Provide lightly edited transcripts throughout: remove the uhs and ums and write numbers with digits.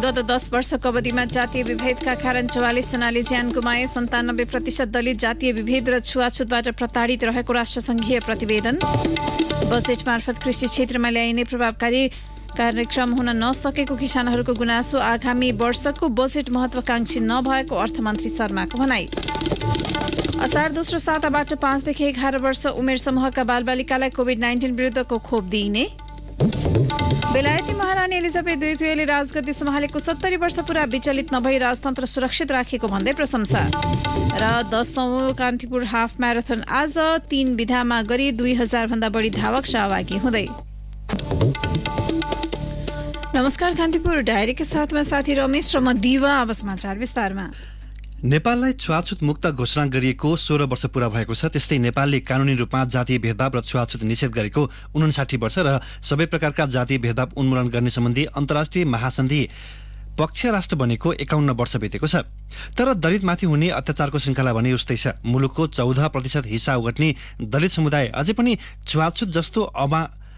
गत 10 वर्षको अवधिमा जातीय विभेदका कारण 44 जनाले ज्यान गुमाए। 97% दलित जातीय विभेद र छुवाछुतबाट प्रताडित रहेको राष्ट्रसङ्घीय प्रतिवेदन। बजेट मार्फत कृषि क्षेत्रमा ल्याइने प्रभावकारी कार्यक्रम हुन नसकेको किसानहरूको गुनासो। आगामी वर्षको बजेट महत्वाकांक्षी नभएको अर्थमन्त्री शर्माको भनाई। असार दोस्रो साताबाट 5 देखि 11 वर्ष उमेर समूहका बालबालिकालाई कोभिड-19 विरुद्धको खोप दिइने। बेलायती महारानी एलिजाबेथ द्वितीयले राजगद्दी सम्हालेको 70 वर्ष पुरा विचलित नभई राजतन्त्र सुरक्षित राखेको भन्दै प्रशंसा। र 10औं कान्तिपुर हाफ म्याराथन आज 3 विधामा गरी 2000 भन्दा बढी धावक सहभागी हुँदै। नमस्कार, कान्तिपुर डायरीका साथमा साथी रमेश र म दिवा। अब समाचार विस्तारमा। नेपाललाई छुवाछुत मुक्त घोषणा गरिएको 16 वर्ष पूरा भएको छ। त्यस्तै नेपालले कानूनी रूपमा जातीय भेदभाव र छुवाछुत निषेध गरेको 59 वर्ष र सबै प्रकारका जातीय भेदभाव उन्मूलन गर्ने सम्बन्धी अन्तर्राष्ट्रिय महासन्धि पक्ष राष्ट्र बनेको 51 वर्ष बितेको छ। तर दलितमाथि हुने अत्याचारको श्रृङ्खला भने उस्तै छ। मुलुकको 14% हिस्सा ओगट्ने दलित समुदाय अझै पनि छुवाछुत जस्तो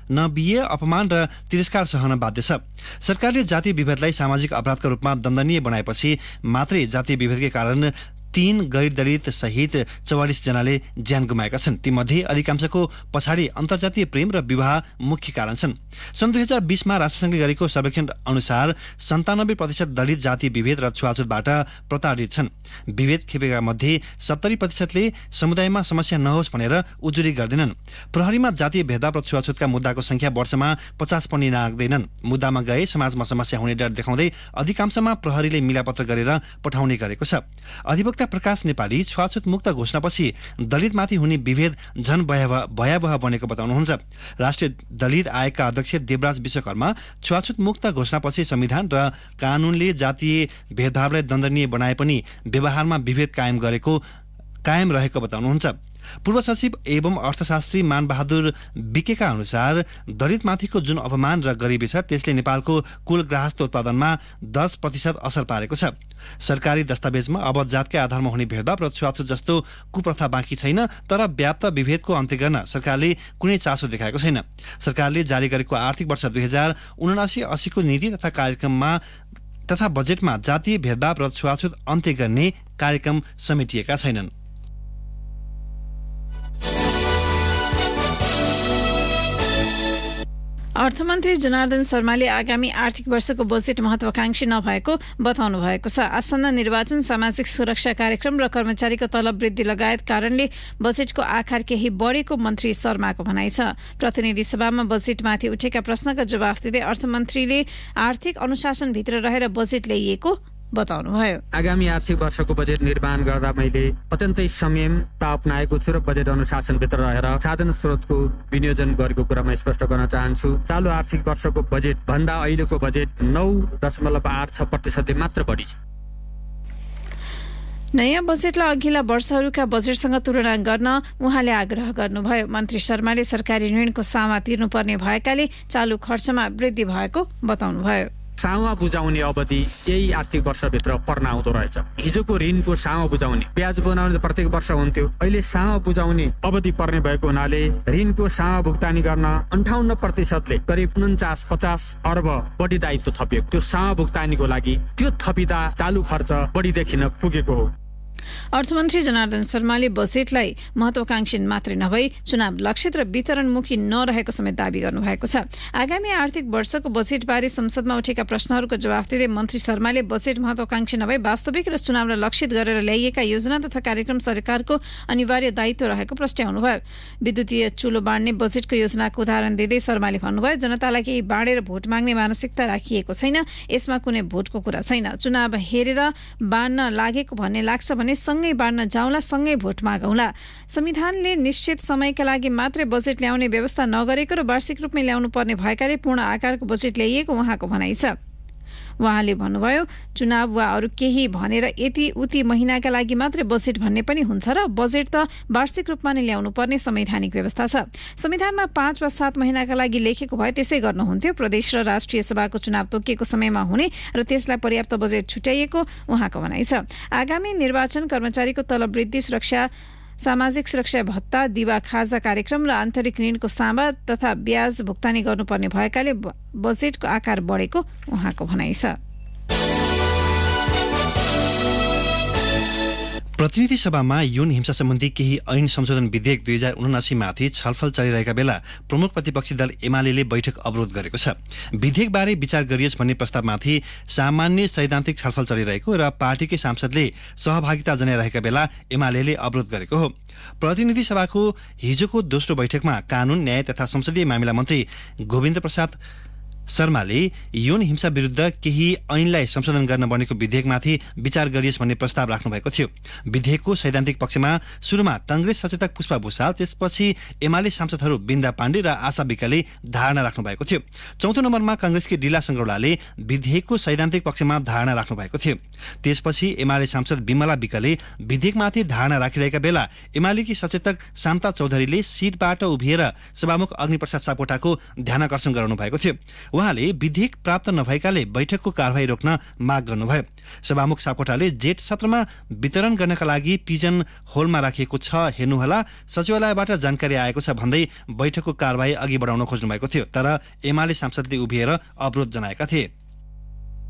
नबिहे अपमान र तिरस्कार सहन बाध्य छ। सरकारले जातीय विभेदलाई सामाजिक अपराधका रूपमा दण्डनीय बनाएपछि मात्रै जातीय विभेदकै कारण 3 गैर दलित सहित 44 जनाले ज्यान गुमाएका छन्। तीमध्ये अधिकांशको पछाडि अन्तर्जातीय प्रेम र विवाह मुख्य कारण छन्। सन् 2020 मा राष्ट्रसङ्घले गरेको सर्वेक्षण अनुसार 97% दलित जातीय विभेद र छुवाछुतबाट प्रताडित छन्। विभेद खेपेका मध्ये 70%ले समुदायमा समस्या नहोस् भनेर उजुरी गर्दैनन्। प्रहरीमा जातीय भेदभाव र छुवाछुतका मुद्दाको संख्या वर्षमा 50 पनि नाग्दैनन्। मुद्दामा गए समाजमा समस्या हुने डर देखाउँदै अधिकांशमा प्रहरीले मिलापत्र गरेर पठाउने गरेको छ। अधिवक्ता प्रकाश नेपाली छुवाछुत मुक्त घोषणापछि दलितमाथि हुने विभेद झन भयावह बनेको बताउनुहुन्छ। राष्ट्रिय दलित आयोगका अध्यक्ष देवराज विश्वकर्मा छुवाछुत मुक्त घोषणापछि संविधान र कानूनले जातीय भेदभावलाई दण्डनीय बनाए पनि व्यवहारमा विभेद कायम रहेको बताउनुहुन्छ। पूर्व सचिव एवं अर्थशास्त्री मानबहादुर विकेका अनुसार दलितमाथिको जुन अपमान र गरिबी छ त्यसले नेपालको कुल ग्राहस्थ उत्पादनमा 10% असर पारेको छ। सरकारी दस्तावेजमा अब जातकै आधारमा हुने भेदभाव र छुवाछुत जस्तो कुप्रथा बाँकी छैन। तर व्याप्त विभेदको अन्त्य गर्न सरकारले कुनै चासो देखाएको छैन। सरकारले जारी गरेको आर्थिक वर्ष 2079-80 को नीति तथा कार्यक्रममा तथा बजेटमा जातीय भेदभाव र छुवाछुत अन्त्य गर्ने कार्यक्रम समेटिएका छैनन्। अर्थमन्त्री जनार्दन शर्माले आगामी आर्थिक वर्षको बजेट महत्वाकांक्षी नभएको बताउनु भएको छ। आसन्न निर्वाचन, सामाजिक सुरक्षा कार्यक्रम र कर्मचारीको तलब वृद्धि लगायत कारणले बजेटको आकार केही बढेको मन्त्री शर्माको भनाइ छ। प्रतिनिधि सभामा बजेटमाथि उठेका प्रश्नका जवाफ दिँदै अर्थमन्त्रीले आर्थिक अनुशासनभित्र रहेर बजेट ल्याइएको बताउनुभयो। आगामी आर्थिक वर्षको बजेट निर्माण गर्दा मैले अत्यन्तै संयमता अपनाएको छु र बजेट अनुशासनभित्र रहेर साधन स्रोतको विनियोजन गरेको कुरा म स्पष्ट गर्न चाहन्छु। चालु आर्थिक वर्षको बजेट भन्दा अहिलेको बजेट 9.86% मात्र बढी छ। नयाँ बजेटलाई अघिल्ला वर्षहरूका बजेटसँग तुलना गर्न उहाँले आग्रह गर्नुभयो। मन्त्री शर्माले सरकारी ऋणको सामा तिर्नुपर्ने भएकाले चालु खर्चमा वृद्धि भएको बताउनुभयो। सामा बुझाउने अवधि यही आर्थिक वर्षभित्र पर्न आउँदो रहेछ। हिजोको ऋणको सामा बुझाउने ब्याज बनाउने प्रत्येक वर्ष हुन्थ्यो। अहिले सामा बुझाउने अवधि पर्ने भएको हुनाले ऋणको सामा भुक्तानी गर्न 58%ले करिब 49-50 अर्ब बढी दायित्व थपिएको। त्यो सामा भुक्तानीको लागि त्यो थपिँदा चालु खर्च बढी देखिन पुगेको हो। अर्थमन्त्री जनार्दन शर्माले बजेटलाई महत्वाकांक्षी मात्रै नभई चुनाव लक्षित र वितरणमुखी नरहेको समेत दावी गर्नुभएको छ। आगामी आर्थिक वर्षको बजेटबारे संसदमा उठेका प्रश्नहरूको जवाफ दिँदै मन्त्री शर्माले बजेट महत्वाकांक्षी नभई वास्तविक र चुनावलाई लक्षित गरेर ल्याइएका योजना तथा कार्यक्रम सरकारको अनिवार्य दायित्व रहेको प्रस्ट्याउनुभयो। विद्युतीय चुलो बाँड्ने बजेटको योजनाको उदाहरण दिँदै शर्माले भन्नुभयो, जनतालाई केही बाँडेर भोट माग्ने मानसिकता राखिएको छैन। यसमा कुनै भोटको कुरा छैन। चुनाव हेरेर बाँड्न लागेको भन्ने लाग्छ भने सँगै बाँड्न जाउँला, सँगै भोट मागौँला। संविधानले निश्चित समयका लागि मात्रै बजेट ल्याउने व्यवस्था नगरेको र वार्षिक रूपमै ल्याउनु पर्ने भएकाले पूर्ण आकारको बजेट ल्याइएको उहाँको भनाइ छ। उहाँले भन्नुभयो, चुनाव वा अरू केही भनेर यति उति महिनाका लागि मात्रै बजेट भन्ने पनि हुन्छ र बजेट त वार्षिक रूपमा नै ल्याउनु पर्ने संवैधानिक व्यवस्था छ। संविधानमा 5 वा 7 महिनाका लागि लेखेको भए त्यसै गर्नुहुन्थ्यो। प्रदेश र राष्ट्रिय सभाको चुनाव तोकिएको समयमा हुने र त्यसलाई पर्याप्त बजेट छुट्याइएको उहाँको भनाइ छ। आगामी निर्वाचन, कर्मचारीको तलब वृद्धि, सामाजिक सुरक्षा भत्ता, दिवा खाजा कार्यक्रम र आन्तरिक ऋणको सामा तथा ब्याज भुक्तानी गर्नुपर्ने भएकाले बजेटको आकार बढेको उहाँको भनाइ छ। प्रतिनिधि सभामा यौन हिंसा सम्बन्धी केही ऐन संशोधन विधेयक 2079 माथि छलफल चलिरहेका बेला प्रमुख प्रतिपक्षी दल एमाले बैठक अवरोध गरेको छ। विधेयकबारे विचार गरियोस् भन्ने प्रस्तावमाथि सामान्य सैद्धान्तिक छलफल चलिरहेको र पार्टीकै सांसदले सहभागिता जनाइरहेका बेला एमाले अवरोध गरेको हो। प्रतिनिधि सभाको हिजोको दोस्रो बैठकमा कानून, न्याय तथा संसदीय मामिला मन्त्री गोविन्द प्रसाद शर्माले यौन हिंसा विरुद्ध केही ऐनलाई संशोधन गर्न बनेको विधेयकमाथि विचार गरियोस् भन्ने प्रस्ताव राख्नु भएको थियो। विधेयकको सैद्धान्तिक पक्षमा सुरुमा कांग्रेस सचेतक पुष्पा भूषाल, त्यसपछि एमाले सांसदहरू बिन्दा पाण्डे र आशा विकले धारणा राख्नु भएको थियो। चौथो नम्बरमा कांग्रेसकी डिला संगौलाले विधेयकको सैद्धान्तिक पक्षमा धारणा राख्नु भएको थियो। त्यसपछि एमाले सांसद विमला विकले विधेयकमाथि धारणा राखिरहेका बेला एमालेकी सचेतक शान्ता चौधरीले सीटबाट उभिएर सभामुख अग्निप्रसाद सापकोटाको ध्यानाकर्षण गराउनु भएको थियो। उहाँले विधेयक प्राप्त नभएकाले बैठकको कारबाही रोक्न माग गर्नुभयो। सभामुख सापकोटाले जेठ सत्रमा वितरण गर्नका लागि पिजन होलमा राखिएको छ, हेर्नुहोला, सचिवालयबाट जानकारी आएको छ भन्दै बैठकको कारबाही अघि बढाउन खोज्नु भएको थियो। तर एमाले सांसदले उभिएर अवरोध जनाएका थिए।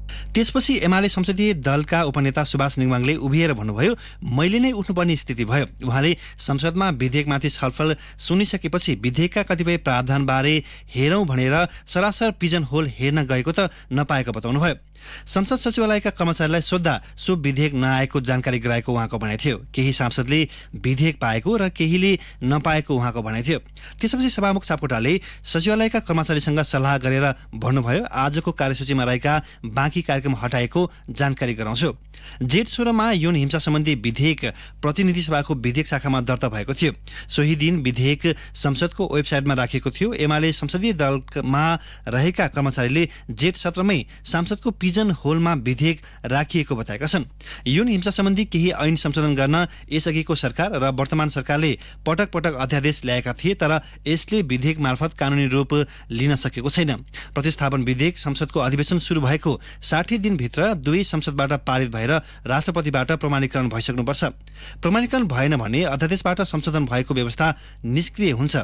त्यसपछि एमाले संसदीय दलका उपनेता सुभाष निङमाङले उभिएर भन्नुभयो, मैले नै उठ्नुपर्ने स्थिति भयो। उहाँले संसदमा विधेयकमाथि छलफल सुनिसकेपछि विधेयकका कतिपय प्रावधानबारे हेरौं भनेर सरासर पिजन होल हेर्न गएको त नपाएको बताउनुभयो। संसद सचिवालयका कर्मचारीलाई सोद्धा सो विधेयक नआएको जानकारी गराएको उहाँको भनाइ थियो। केही सांसदले विधेयक पाएको र केहीले नपाएको उहाँको भनाइ थियो। त्यसपछि सभामुख सापकोटाले सचिवालयका कर्मचारीसँग सल्लाह गरेर भन्नुभयो, आजको कार्यसूचीमा रहेका बाँकी कार्यक्रम हटाएको जानकारी गराउँछु। जेठ 16मा यौन हिंसा सम्बन्धी विधेयक प्रतिनिधि सभाको विधेयक शाखामा दर्ता भएको थियो। सोही दिन विधेयक संसदको वेबसाइटमा राखिएको थियो। एमाले संसदीय दलमा रहेका कर्मचारीले जेठ 17मै सांसदको पिजन होलमा विधेयक राखिएको बताएका छन्। यौन हिंसा सम्बन्धी केही ऐन संशोधन गर्न यसअघिको सरकार र वर्तमान सरकारले पटक पटक अध्यादेश ल्याएका थिए, तर यसले विधेयक मार्फत कानूनी रूप लिन सकेको छैन। प्रतिस्थापन विधेयक संसदको अधिवेशन सुरु भएको 60 दिनभित्र दुवै संसदबाट पारित भएर राष्ट्रपतिबाट प्रमाणीकरण भइसक्नुपर्छ। प्रमाणीकरण भएन भने अध्यादेशबाट संशोधन भएको व्यवस्था निष्क्रिय हुन्छ।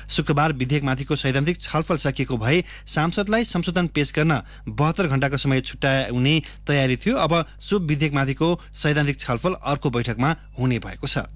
शुक्रबार विधेयकमाथिको सैद्धान्तिक छलफल सकिएको भए सांसदलाई संशोधन पेश गर्न 72 घण्टाको समय छुट्याउने तयारी थियो। अब सो विधेयकमाथिको सैद्धान्तिक छलफल अर्को बैठकमा हुने भएको छ।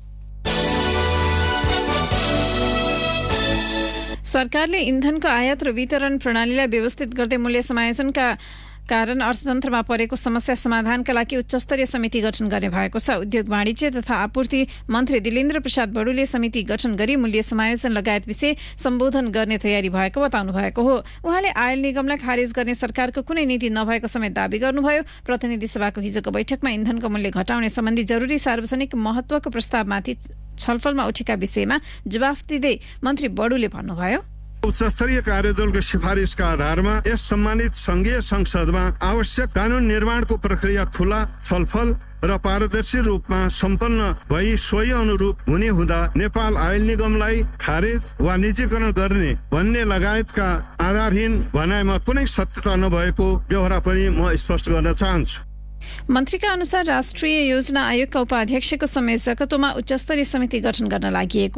सरकारले इन्धनको आयात र वितरण प्रणालीलाई व्यवस्थित गर्दै मूल्य समायोजनका कारण अर्थतन्त्रमा परेको समस्या समाधानका लागि उच्चस्तरीय समिति गठन गर्ने भएको छ। उद्योग, वाणिज्य तथा आपूर्ति मन्त्री दिलेन्द्र प्रसाद बडुले समिति गठन गरी मूल्य समायोजन लगायत विषय सम्बोधन गर्ने तयारी भएको बताउनु भएको हो। उहाँले आयल निगमलाई खारेज गर्ने सरकारको कुनै नीति नभएको समेत दावी गर्नुभयो। प्रतिनिधि सभाको हिजोको बैठकमा इन्धनको मूल्य घटाउने सम्बन्धी जरुरी सार्वजनिक महत्त्वको प्रस्तावमाथि छलफलमा उठेका विषयमा जवाफ दिँदै मन्त्री बडुले भन्नुभयो, उच्चस्तरीय कार्यदलको सिफारिसका आधारमा यस सम्मानित संघीय संसदमा आवश्यक कानून निर्माणको प्रक्रिया खुला, छलफल र पारदर्शी रूपमा सम्पन्न भई सोही अनुरूप हुने हुँदा नेपाल आयल निगमलाई खारेज वा निजीकरण गर्ने भन्ने लगायतका आधारहीन भनाइमा कुनै सत्यता नभएको व्यवहार पनि म स्पष्ट गर्न चाहन्छु। मन्त्रीका अनुसार राष्ट्रिय योजना आयोगका उपाध्यक्षको संयोजकत्वमा उच्चस्तरीय समिति गठन गर्न लागि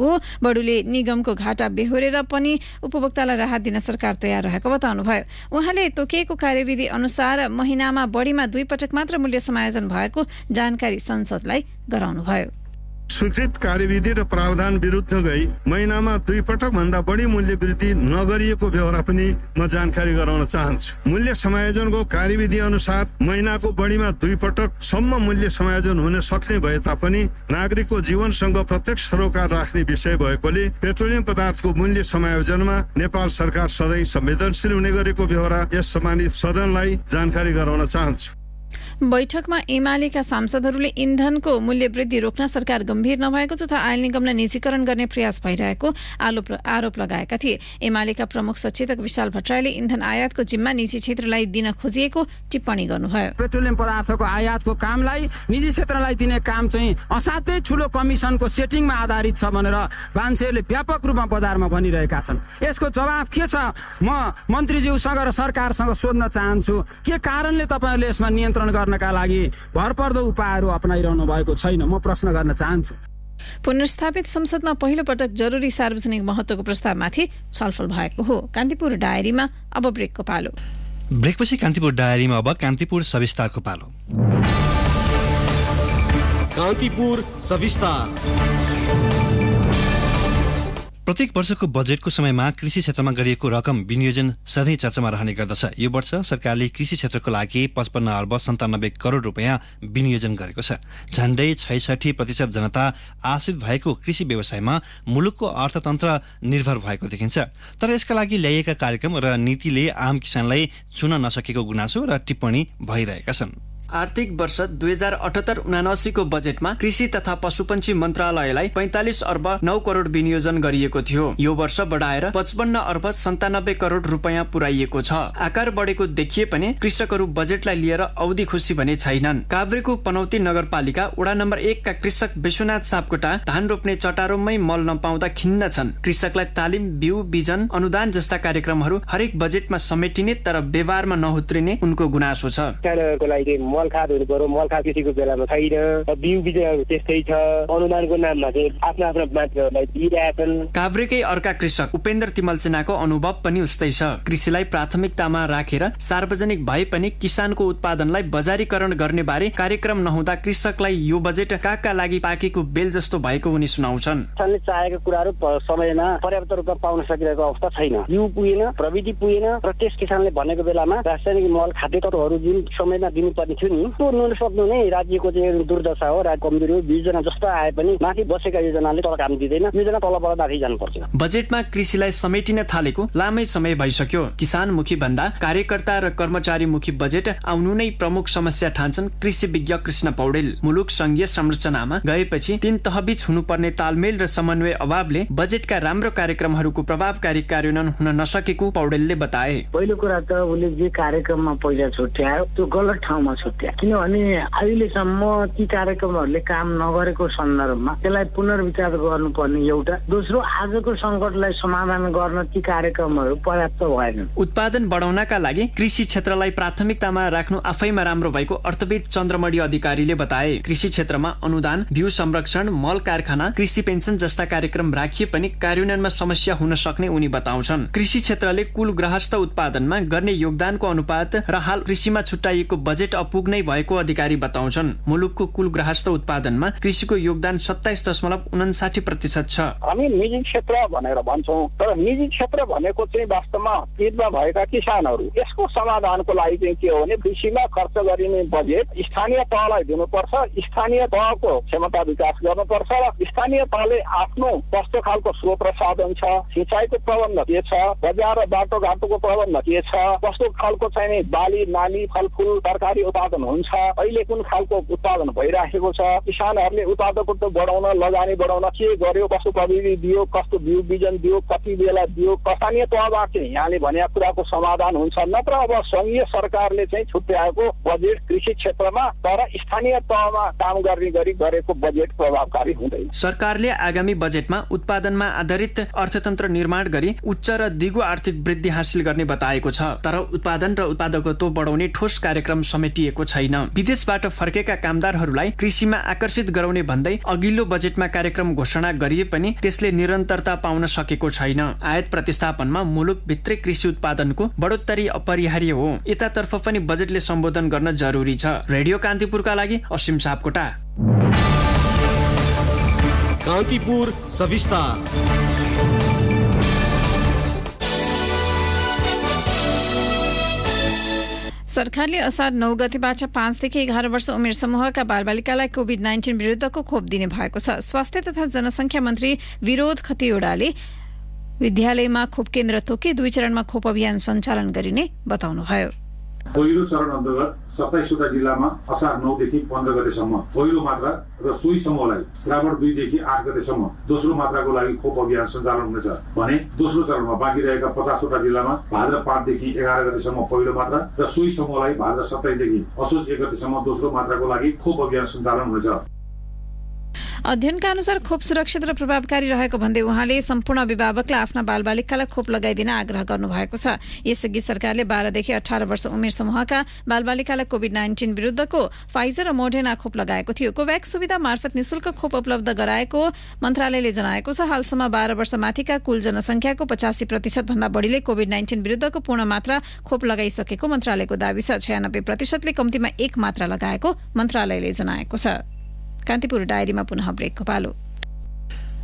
बडुले निगमको घाटा बेहोरेर पनि उपभोक्तालाई राहत दिन सरकार तयार रहेको बताउनुभयो। उहाँले तोकिएको कार्यविधि अनुसार महिनामा बढीमा 2 पटक मात्र मूल्य समायोजन भएको जानकारी संसदलाई गराउनुभयो। स्वीकृत कार्यविधि र प्रावधान विरुद्ध गई महिनामा 2 पटक भन्दा बढी मूल्य वृद्धि नगरिएको व्यवहार पनि म जानकारी गराउन चाहन्छु। मूल्य समायोजनको कार्यविधि अनुसार महिनाको बढीमा 2 पटक सम्म मूल्य समायोजन हुन सक्ने भए तापनि नागरिकको जीवनसँग प्रत्यक्ष सरोकार राख्ने विषय भएकोले पेट्रोलियम पदार्थको मूल्य समायोजनमा नेपाल सरकार सधैँ संवेदनशील हुने गरेको व्यवहार यस सम्मानित सदनलाई जानकारी गराउन चाहन्छु। बैठकमा एमालेका सांसदहरूले इन्धनको मूल्य वृद्धि रोक्न सरकार गम्भीर नभएको तथा आयल निगमलाई निजीकरण गर्ने प्रयास भइरहेको आरोप लगाएका थिए। एमालेका प्रमुख सचेतक विशाल भट्टराईले इन्धन आयातको जिम्मा निजी क्षेत्रलाई दिन खोजिएको टिप्पणी गर्नुभयो। पेट्रोलियम पदार्थको आयातको कामलाई निजी क्षेत्रलाई दिने काम चाहिँ असाध्यै ठूलो कमिसनको सेटिङमा आधारित छ भनेर मान्छेहरूले व्यापक रूपमा बजारमा भनिरहेका छन्। यसको जवाफ के छ? म मन्त्रीज्यूसँग र सरकारसँग सोध्न चाहन्छु, के कारणले तपाईहरुले यसमा नियन्त्रण गर्नका लागि भरपर्दो उपायहरू अपनाइरहनु भएको छैन? म प्रश्न गर्न चाहन्छु। पुनर्स्थापित संसदमा पहिलो पटक जरुरी सार्वजनिक महत्त्वको प्रस्तावमाथि छलफल भएको हो। कान्तिपुर डायरीमा अब ब्रेकको पालो। ब्रेकपछि कान्तिपुर डायरीमा अब कान्तिपुर सविस्तारको पालो। कान्तिपुर सविस्तार। प्रत्येक वर्षको बजेटको समयमा कृषि क्षेत्रमा गरिएको रकम विनियोजन सधैँ चर्चामा रहने गर्दछ। यो वर्ष सरकारले कृषि क्षेत्रको लागि 55 अर्ब 97 करोड रुपियाँ विनियोजन गरेको छ। झण्डै 66% जनता आश्रित भएको कृषि व्यवसायमा मुलुकको अर्थतन्त्र निर्भर भएको देखिन्छ। तर यसका लागि ल्याइएका कार्यक्रम र नीतिले आम किसानलाई छुन नसकेको गुनासो र टिप्पणी भइरहेका छन्। आर्थिक वर्ष 2078-79 को बजेटमा कृषि तथा पशुपन्छी मन्त्रालयलाई 45 अर्ब 9 करोड विनियोजन गरिएको थियो। यो वर्ष बढाएर 55 अर्ब 97 करोड रुपियाँ पुर्याइएको छ। आकार बढेको देखिए पनि कृषकहरू बजेटलाई लिएर औधी खुसी भने छैनन्। काभ्रेको पनौती नगरपालिका वडा नम्बर 1 का कृषक विश्वनाथ सापकोटा धान रोप्ने चटारोमै मल नपाउँदा खिन्न छन्। कृषकलाई तालिम, बिउ, बिजन, अनुदान जस्ता कार्यक्रमहरू हरेक बजेटमा समेटिने तर व्यवहारमा नउत्रिने उनको गुनासो छ। मल खाद हुनु पर्यो, मल खाद कृषिको बेलामा छैन। बिउ बिजनहरू त्यस्तै छ। अनुदानको नाममा चाहिँ आफ्नो मान्छेहरूलाई दिइरहेछन्। काभ्रेकै अर्का कृषक उपेन्द्र तिमल सेनाको अनुभव पनि उस्तै छ। कृषिलाई प्राथमिकतामा राखेर सार्वजनिक भए पनि किसानको उत्पादनलाई बजारीकरण गर्ने बारे कार्यक्रम नहुँदा कृषकलाई यो बजेट काका लागि पाकेको बेल जस्तो भएको उनी सुनाउँछन्। किसानले चाहेका कुराहरू समयमा पर्याप्त रूपमा पाउन सकिरहेको अवस्था छैन। बिउ पुगेन, प्रविधि पुगेन र त्यस किसानले भनेको बेलामा रासायनिक मल खाद्य तत्त्वहरू जुन समयमा दिनुपर्ने थियो नि त्यो नसक्नु नै राज्यको चाहिँ दुर्दशा हो। राज्य कमजोरी हो। योजना जस्तो आए पनि माथि बसेका योजनाले तल काम दिँदैन। योजना तलबाट माथि जानुपर्छ। बजेटमा कृषिलाई समेटिन थालेको लामै समय भइसक्यो। किसानमुखी भन्दा कार्यकर्ता र कर्मचारीमुखी बजेट आउनु नै प्रमुख समस्या ठान्छन् कृषि विज्ञ कृष्ण पौडेल। मुलुक संघीय संरचनामा गएपछि 3 तहबीच हुनुपर्ने तालमेल र समन्वय अभावले बजेटका राम्रो कार्यक्रमहरूको प्रभावकारी कार्यान्वयन हुन नसकेको पौडेलले बताए। पहिलो कुरा त उले जे कार्यक्रममा पैसा छुट्यायो त्यो गलत ठाउँमा छुट्यायो। किनभने अहिलेसम्म ती कार्यक्रमहरूले काम नगरेको सन्दर्भमा त्यसलाई पुनर्विचार गर्नुपर्ने एउटा। दोस्रो, आजको सङ्कटलाई समाधान गर्न ती कार्यक्रमहरू पर्याप्त भएनन्। उत्पादन बढाउनका लागि कृषि क्षेत्रलाई प्राथमिकतामा राख्नु आफैमा राम्रो भएको अर्थविद चन्द्रमणि अधिकारीले बताए। कृषि क्षेत्रमा अनुदान, बिउ संरक्षण, मल कारखाना, कृषि पेन्सन जस्ता कार्यक्रम राखिए पनि कार्यान्वयनमा समस्या हुन सक्ने उनी बताउँछन्। कृषि क्षेत्रले कुल गृहस्थ उत्पादनमा गर्ने योगदानको अनुपात र हाल कृषिमा छुट्याइएको बजेट अपुग्नै भएको अधिकारी बताउँछन्। मुलुकको कुल गृहस्थ उत्पादनमा कृषिको योगदान 27.59% छ। हामी निजी क्षेत्र भनेर भन्छौँ, तर निजी क्षेत्र भनेको चाहिँ वास्तवमा हितमा भएका किसानहरू। यसको समाधानको लागि चाहिँ के हो भने कृषिमा खर्च गरिने बजेट स्थानीय तहलाई दिनुपर्छ। स्थानीय तहको क्षमता विकास गर्नुपर्छ र स्थानीय तहले आफ्नो कस्तो खालको स्रोत र साधन छ, सिँचाइको प्रबन्ध के छ, बजार र बाटोघाटोको प्रबन्ध के छ, कस्तो खालको चाहिँ बाली, नाली, फलफुल, तरकारी उत्पादन हुन्छ, अहिले कुन खालको उत्पादन भइराखेको छ, किसानहरूले उत्पादकत्व बढाउन, लगानी बढाउन के गर्यो, कस्तो प्रविधि दियो, कस्तो बिउ बिजन दियो, कति बेला दियो, स्थानीय तहबाट चाहिँ यहाँले भनेको कुराको समाधान हुन्छ। नत्र अब संघीय सरकारले चाहिँ छुट्याएको बजेट कृषि क्षेत्रमा तर स्थानीय तहमा काम गर्ने गरी गरेको बजेट प्रभावकारी हुँदैन। सरकारले आगामी बजेटमा उत्पादनमा आधारित अर्थतन्त्र निर्माण गरी उच्च र दिगो आर्थिक वृद्धि हासिल गर्ने बताएको छ। तर उत्पादन र उत्पादकत्व बढाउने ठोस कार्यक्रम समेटिएको छैन। विदेशबाट फर्केका कामदारहरूलाई कृषिमा आकर्षित गराउने भन्दै अघिल्लो बजेटमा कार्यक्रम घोषणा गरिए पनि त्यसले निरन्तरता पाउन सकेको छैन। आयात प्रतिस्थापनमा मुलुक भित्रै कृषि उत्पादनको बढोत्तरी अपरिहार्य हो। यतातर्फ पनि बजेटले सम्बोधन गर्न जरुरी छ। रेडियो कान्तिपुरका लागि असीम सापकोटा। कान्तिपुर सविस्तार। सरकारले असार 9 गतेबाट 5 देखि 11 वर्ष उमेर समूहका बालबालिकालाई कोभिड-19 विरुद्धको खोप दिने भएको छ। स्वास्थ्य तथा जनसङ्ख्या मन्त्री विरोध खतिवड़ाले विद्यालयमा खोप केन्द्र तोकी 2 चरणमा खोप अभियान सञ्चालन गरिने बताउनुभयो। पहिलो चरण अन्तर्गत 27वटा जिल्लामा असार 9 देखि 15 गतेसम्म पहिलो मात्रा र सोही समूहलाई श्रावण 2 देखि 8 गतेसम्म दोस्रो मात्राको लागि खोप अभियान सञ्चालन हुनेछ भने दोस्रो चरणमा बाँकी रहेका 50वटा जिल्लामा भाद्र 5 देखि 11 गतेसम्म पहिलो मात्रा र सोही समूहलाई भाद्र 27 देखि असोज 1 गतेसम्म दोस्रो मात्राको लागि खोप अभियान सञ्चालन हुनेछ। अध्ययनका अनुसार खोप सुरक्षित र प्रभावकारी रहेको भन्दै उहाँले सम्पूर्ण अभिभावकलाई आफ्ना बालबालिकालाई खोप लगाइदिन आग्रह गर्नुभएको छ। यसअघि सरकारले 12 देखि 18 वर्ष उमेर समूहका बालबालिकालाई कोभिड-19 विरुद्धको फाइजर र मोडेर्ना खोप लगाएको थियो। कोभ्याक्स सुविधा मार्फत निशुल्क खोप उपलब्ध गराएको मन्त्रालयले जनाएको छ। हालसम्म 12 वर्ष माथिका कुल जनसङ्ख्याको 85% भन्दा बढीले कोभिड-19 विरुद्धको पूर्ण मात्रा खोप लगाइसकेको मन्त्रालयको दाबी छ। 96% ले कम्तीमा 1 मात्रा लगाएको मन्त्रालयले जनाएको छ। कान्तिपुर डायरीमा पुनः ब्रेकको पालो।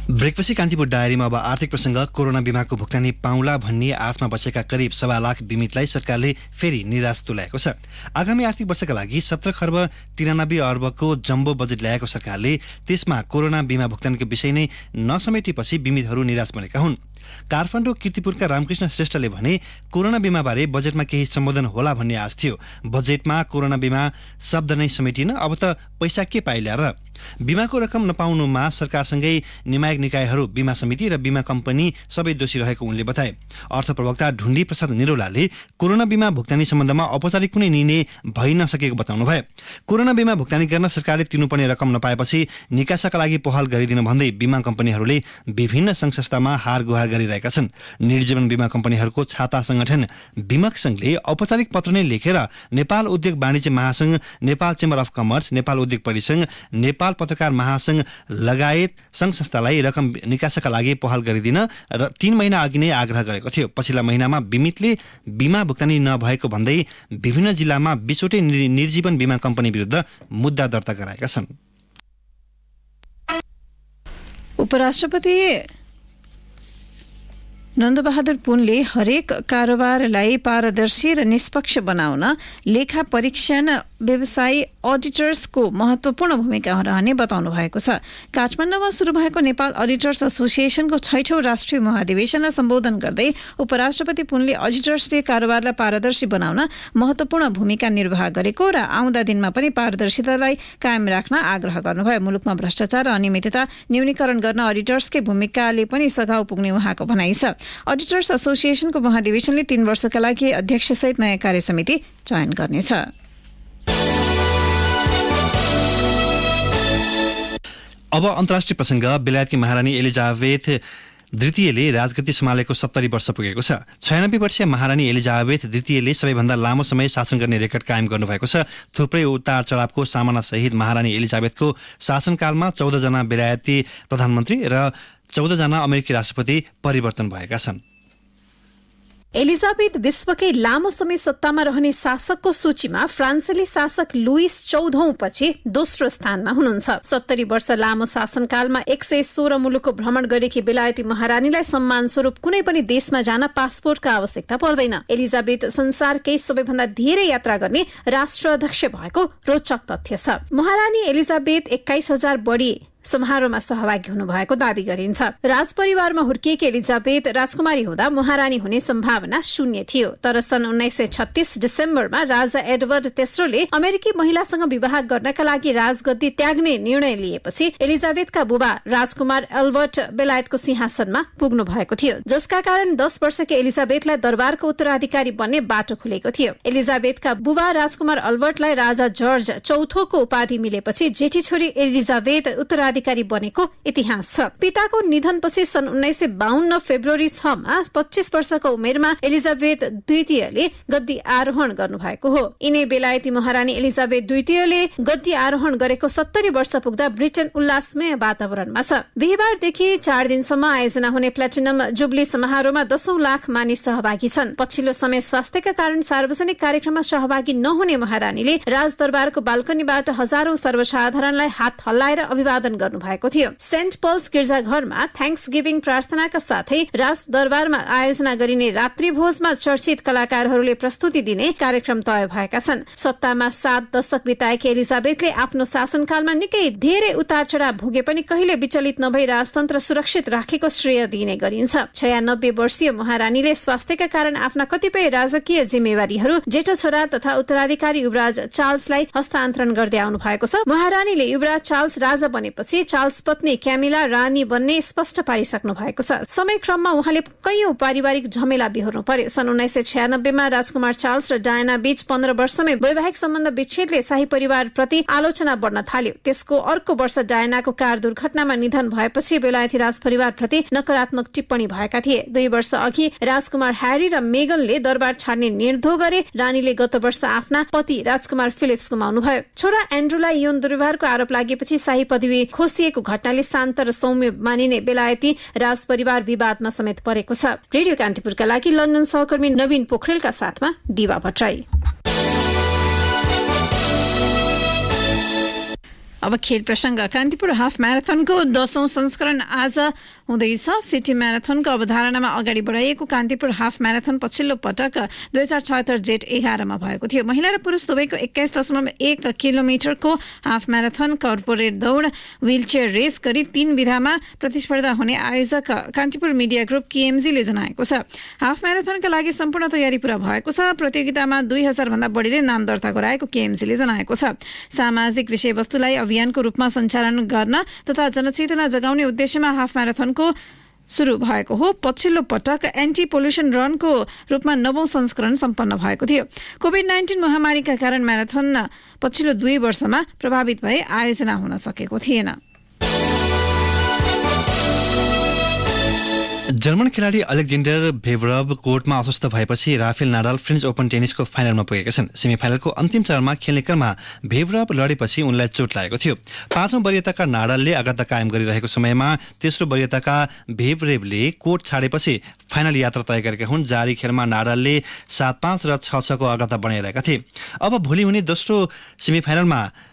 ब्रेकपछि कान्तिपुर डायरीमा अब आर्थिक प्रसङ्ग। कोरोना बिमाको भुक्तानी पाउला भन्ने आशमा बसेका करिब 1.25 लाख बिमितलाई सरकारले फेरि निराश तुल्याएको छ। आगामी आर्थिक वर्षका लागि 17 खर्ब 93 अर्बको जम्बो बजेट ल्याएको सरकारले त्यसमा कोरोना बिमा भुक्तानीको विषय नै नसमेटेपछि बिमितहरू निराश बनेका हुन्। काठमाडौँ कीर्तिपुरका रामकृष्ण श्रेष्ठले भने कोरोना बिमाबारे बजेटमा केही सम्बोधन होला भन्ने आश थियो। बजेटमा कोरोना बिमा शब्द नै समेटिन, अब त पैसा के पाइल्या र? बिमाको रकम नपाउनुमा सरकारसँगै नियामक निकायहरू, बिमा समिति र बिमा कम्पनी सबै दोषी रहेको उनले बताए। अर्थ प्रवक्ता ढुण्डी प्रसाद निरौलाले कोरोना बिमा भुक्तानी सम्बन्धमा औपचारिक कुनै निर्णय भइ नसकेको बताउनु भयो। कोरोना बिमा भुक्तानी गर्न सरकारले तिर्नुपर्ने रकम नपाएपछि निकासाका लागि पहल गरिदिनु भन्दै बिमा कम्पनीहरूले विभिन्न सङ्घ संस्थामा हार गुहार गरिरहेका छन्। निर्जीवन बिमा कम्पनीहरूको छाता संगठन बिमक संघले औपचारिक पत्र नै लेखेर नेपाल उद्योग वाणिज्य महासंघ, Nepal chamber of commerce, Nepal उद्योग परिसंघ, नेपाल पत्रकार महासंघ लगायत सङ्घ संस्थालाई रकम निकासाका लागि पहल गरिदिन र 3 महिना अघि नै आग्रह गरेको थियो। पछिल्ला महिनामा बिमितले बिमा भुक्तानी नभएको भन्दै विभिन्न जिल्लामा 20 वटै निर्जीवन बिमा कम्पनी विरुद्ध मुद्दा दर्ता गराएका छन्। उपराष्ट्रपति नन्दबहादुर पुनले हरेक कारोबारलाई पारदर्शी र निष्पक्ष बनाउन लेखा परीक्षण व्यवसायी अडिटर्सको महत्वपूर्ण भूमिका रहने बताउनु भएको छ। काठमाडौँमा सुरु भएको नेपाल अडिटर्स एसोसिएसनको 6औं राष्ट्रिय महाधिवेशनलाई सम्बोधन गर्दै उपराष्ट्रपति पुनले अडिटर्सले कारोबारलाई पारदर्शी बनाउन महत्वपूर्ण भूमिका निर्वाह गरेको र आउँदा दिनमा पनि पारदर्शितालाई कायम राख्न आग्रह गर्नुभयो। मुलुकमा भ्रष्टाचार र अनियमितता न्यूनीकरण गर्न अडिटर्सकै भूमिकाले पनि सघाउ पुग्ने उहाँको भनाइ छ। अडिटर्स एसोसिएसनको महाधिवेशनले 3 वर्षका लागि अध्यक्षसहित नयाँ कार्यसमिति चयन गर्नेछ। अब अन्तर्राष्ट्रिय प्रसङ्ग। बेलायतकी महारानी एलिजाबेथ द्वितीयले राजगद्दी सम्हालेको 70 वर्ष पुगेको छ। 96 वर्षीय महारानी एलिजाबेथ द्वितीयले सबैभन्दा लामो समय शासन गर्ने रेकर्ड कायम गर्नुभएको छ। थुप्रै उतार चढावको सामना सहित महारानी एलिजाबेथको शासनकालमा 14 जना बेलायती प्रधानमन्त्री र 14 जना अमेरिकी राष्ट्रपति परिवर्तन भएका छन्। एलिजाबेथ विश्वकै लामो समय सत्तामा रहने शासकको सूचीमा फ्रान्सेली शासक लुइस 14औं पछि दोस्रो स्थानमा हुनुहुन्छ। 70 वर्ष लामो शासनकालमा 116 मुलुकको भ्रमण गरेकी बेलायती महारानीलाई सम्मान स्वरूप कुनै पनि देशमा जान पासपोर्टका आवश्यकता पर्दैन। एलिजाबेथ संसारकै सबैभन्दा धेरै यात्रा गर्ने राष्ट्राध्यक्ष भएको रोचक तथ्य छ। महारानी एलिजाबेथ 21,000 बढी समारोहमा सहभागी हुनुभएको दावी गरिन्छ। राजपरिवारमा हुर्किएकी एलिजाबेथ राजकुमारी हुँदा महारानी हुने सम्भावना शून्य थियो, तर सन् 1936 डिसेम्बरमा राजा एडवर्ड तेस्रोले अमेरिकी महिलासँग विवाह गर्नका लागि राजगद्दी त्याग्ने निर्णय लिएपछि एलिजाबेथका बुबा राजकुमार एल्बर्ट बेलायतको सिंहासनमा पुग्नु भएको थियो, जसका कारण 10 वर्षकी एलिजाबेथलाई दरबारको उत्तराधिकारी बन्ने बाटो खुलेको थियो। एलिजाबेथका बुबा राजकुमार अल्बर्टलाई राजा जर्ज चौथोको उपाधि मिलेपछि जेठी छोरी एलिजाबेथ उत्तराधिकारी बनेको इतिहास छ। पिताको निधनपछि सन् 1952 फेब्रुअरी 6 मा 25 वर्षको उमेरमा एलिजाबेथ द्वितीयले गद्दी आरोहण गर्नुभएको हो। यिनै बेलायती महारानी एलिजाबेथ द्वितीयले गद्दी आरोहण गरेको 70 वर्ष पुग्दा ब्रिटेन उल्लासमय वातावरणमा छ। बिहिबारदेखि 4 दिनसम्म आयोजना हुने प्लेटिनम जुबली समारोहमा 10 लाख मानिस सहभागी छन्। पछिल्लो समय स्वास्थ्यका कारण सार्वजनिक कार्यक्रममा सहभागी नहुने महारानीले राजदरबारको बाल्कनीबाट हजारौं सर्वसाधारणलाई हात हल्लाएर अभिवादन गर्नुभएको थियो। सेन्ट पल्स गिर्जाघरमा थ्याङ्क्स गिभिङ प्रार्थनाका साथै राजदरबारमा आयोजना गरिने रात्रि भोजमा चर्चित कलाकारहरूले प्रस्तुति दिने कार्यक्रम तय भएका छन्। सत्तामा 7 दशक बिताएकी एलिजाबेथले आफ्नो शासनकालमा निकै धेरै उतार चढाव भोगे पनि कहिले विचलित नभई राजतन्त्र सुरक्षित राखेको श्रेय दिने गरिन्छ। 96 वर्षीय महारानीले स्वास्थ्यका कारण आफ्ना कतिपय राजकीय जिम्मेवारीहरू जेठो छोरा तथा उत्तराधिकारी युवराज चार्ल्सलाई हस्तान्तरण गर्दै आउनु भएको छ। महारानीले युवराज चार्ल्स राजा बनेपछि चार्ल्स पत्नी क्यामिला रानी बन्ने स्पष्ट पारिसक्नु भएको छ। समय क्रममा उहाँले कैयौं पारिवारिक झमेला बिहोर्नु पर्यो। सन् 1996 मा राजकुमार चार्ल्स र डायना बीच 15 वर्षमै वैवाहिक सम्बन्ध विच्छेदले शाही परिवार प्रति आलोचना बढ्न थाल्यो। त्यसको अर्को वर्ष डायनाको कार दुर्घटनामा निधन भएपछि बेलायती राजपरिवार प्रति नकारात्मक टिप्पणी भएका थिए। 2 वर्ष अघि राजकुमार ह्यारी र मेगनले दरबार छाड्ने निर्धो गरे। रानीले गत वर्ष आफ्ना पति राजकुमार फिलिप्स गुमाउनुभयो। छोरा एन्ड्रूलाई यौन दुर्व्यवहारको आरोप लागेपछि शाही पदवी खोसिएको घटनाले शान्त र सौम्य मानिने बेलायती राजपरिवार विवादमा समेत परेको छ। रेडियो कान्तिपुरका लागि लन्डन सहकर्मी नवीन पोखरेलका साथमा दिवा भट्टराई। अब खेल प्रसङ्ग। कान्तिपुर हाफ म्याराथनको 10औं संस्करण आज हुँदैछ। सिटी म्याराथनको अवधारणामा अगाडि बढाइएको कान्तिपुर हाफ म्याराथन पछिल्लो पटक 2076 जेठ 11 भएको थियो। महिला र पुरुष दुवैको 21.1 किलोमिटरको हाफ म्याराथन, कर्पोरेट दौड, व्हीलचेयर रेस गरी 3 विधामा प्रतिस्पर्धा हुने आयोजक कान्तिपुर मिडिया ग्रुप केएमजीले जनाएको छ। हाफ म्याराथनका लागि सम्पूर्ण तयारी पूरा भएको छ। प्रतियोगितामा 2000 भन्दा बढीले नाम दर्ता गराएको केएमजीले जनाएको छ। सामाजिक विषयवस्तुलाई अभियानको रूपमा सञ्चालन गर्न तथा जनचेतना जगाउने उद्देश्यमा हाफ म्याराथनको सुरु भएको हो। पछिल्लो पटक एन्टी पोल्युसन रनको रूपमा 9औं संस्करण सम्पन्न भएको थियो। कोभिड-19 महामारीका कारण म्याराथन पछिल्लो 2 वर्षमा प्रभावित भए आयोजना हुन सकेको थिएन। जर्मन खेलाडी अलेक्जेन्डर भेभरभ कोर्टमा अस्वस्थ भएपछि राफेल नाडाल फ्रेन्च ओपन टेनिसको फाइनलमा पुगेका छन्। सेमिफाइनलको अन्तिम चरणमा खेल्ने क्रममा भेभरभ लडेपछि उनलाई चोट लागेको थियो। 5औं वरियताका नाडालले अग्रता कायम गरिरहेको समयमा तेस्रो वरियताका भेभरेभले कोर्ट छाडेपछि फाइनल यात्रा तय गरेका हुन्। जारी खेलमा नाडालले 7-5 र 6-6 को अग्रता बनाइरहेका थिए। अब भोलि हुने दोस्रो सेमिफाइनलमा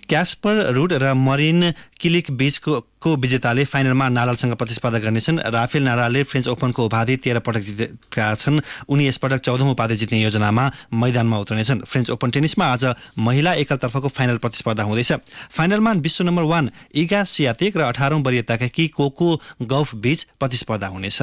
क्यास्पर रुड र मरिन किलिक बीचको विजेताले फाइनलमा नाडालसँग प्रतिस्पर्धा गर्नेछन्। राफेल नाडालले फ्रेन्च ओपनको उपाधि 13 पटक जितेका छन्। उनी यसपटक 14औं उपाधि जित्ने योजनामा मैदानमा उत्रनेछन्। फ्रेन्च ओपन टेनिसमा आज महिला एकलतर्फको फाइनल प्रतिस्पर्धा हुँदैछ। फाइनलमा विश्व नम्बर 1 इगा सियातेक र 18औं वरियताका कि कोको गौफ बीच प्रतिस्पर्धा हुनेछ।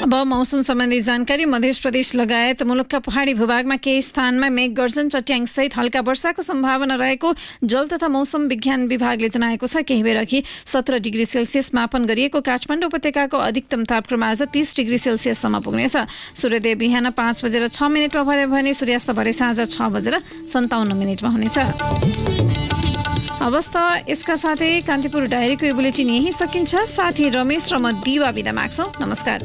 अब मौसम सम्बन्धी जानकारी। मध्य प्रदेश लगायत मुलुकका पहाडी भूभागमा केही स्थानमा मेघ गर्जन चट्याङसहित हल्का वर्षाको सम्भावना रहेको जल तथा मौसम विज्ञान विभागले जनाएको छ। केही बेर अघि 17 डिग्री सेल्सियस मापन गरिएको काठमाडौँ उपत्यकाको अधिकतम तापक्रम आज 30 डिग्री सेल्सियससम्म पुग्नेछ। सूर्योदय बिहान 5:06 भए भने सूर्यास्त भरे साँझ 6:57 हुनेछ। अवस्था यसका साथै कान्तिपुर डायरीको यो बुलेटिन यही सकिन्छ। साथी रमेश र म दिवा बिदा माग्छौँ। नमस्कार।